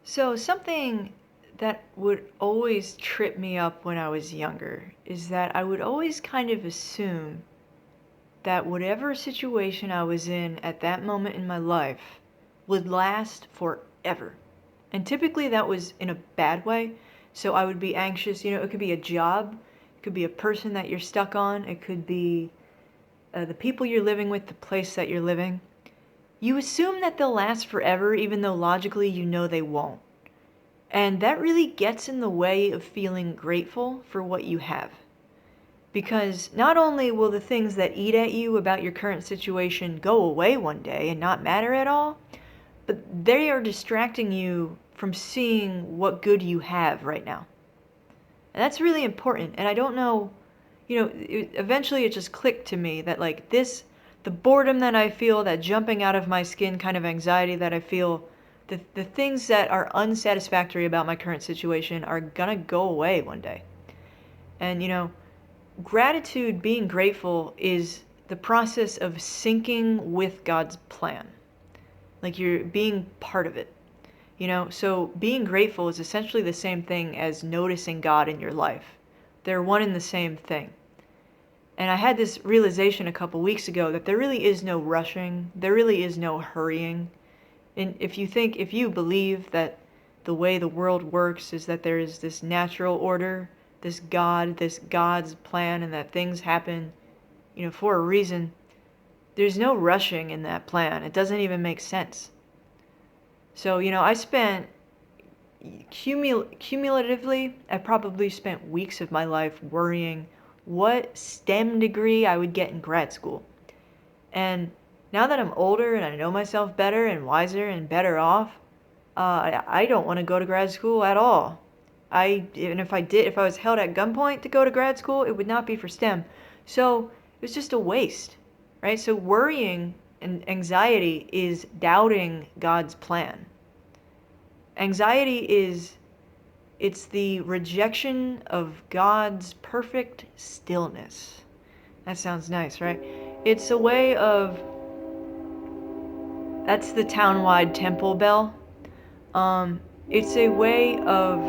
So, something that would always trip me up when I was younger is that I would always kind of assume that whatever situation I was in at that moment in my life would last forever. And typically that was in a bad way. So I would be anxious. It could be a job, it could be a person that you're stuck on, it could be the people you're living with, the place that you're living. You assume that they'll last forever, even though logically you know they won't. And that really gets in the way of feeling grateful for what you have. Because not only will the things that eat at you about your current situation go away one day and not matter at all, but they are distracting you from seeing what good you have right now. And that's really important. And I don't know, eventually it just clicked to me that, like, the boredom that I feel, that jumping out of my skin kind of anxiety that I feel, the things that are unsatisfactory about my current situation are gonna go away one day. And, gratitude, being grateful, is the process of syncing with God's plan. Like, you're being part of it. So being grateful is essentially the same thing as noticing God in your life. They're one and the same thing. And I had this realization a couple weeks ago that there really is no rushing, there really is no hurrying. And if you believe that the way the world works is that there is this natural order, this God's plan, and that things happen, for a reason, there's no rushing in that plan. It doesn't even make sense. So, I spent cumulatively, I probably spent weeks of my life worrying what STEM degree I would get in grad school. And now that I'm older and I know myself better and wiser and better off, I don't want to go to grad school at all. Even if if I was held at gunpoint to go to grad school, it would not be for STEM. So it was just a waste, right? So worrying and anxiety is doubting God's plan. Anxiety it's the rejection of God's perfect stillness. That sounds nice, right? It's a way of, that's the town-wide temple bell. It's a way of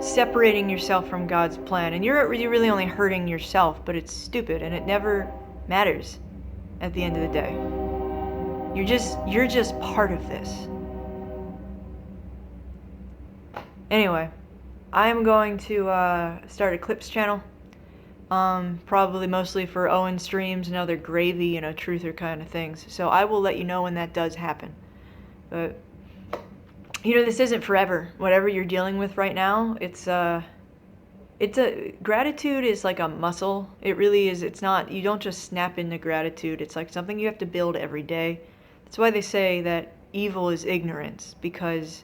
separating yourself from God's plan. And you're really only hurting yourself, but it's stupid and it never matters at the end of the day. You're just part of this. Anyway, I am going to start a clips channel. Probably mostly for Owen streams and other gravy, truther kind of things. So I will let you know when that does happen. But this isn't forever. Whatever you're dealing with right now, gratitude is like a muscle. It really is. It's not, you don't just snap into gratitude. It's like something you have to build every day. That's why they say that evil is ignorance, because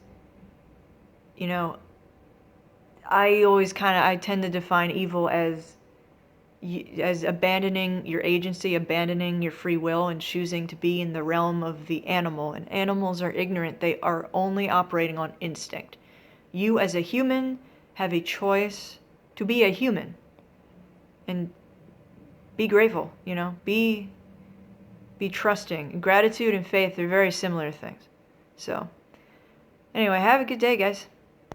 I tend to define evil as abandoning your agency, abandoning your free will, and choosing to be in the realm of the animal. And animals are ignorant. They are only operating on instinct. You as a human have a choice to be a human and be grateful, be trusting. Gratitude and faith are very similar things. So anyway, have a good day, guys.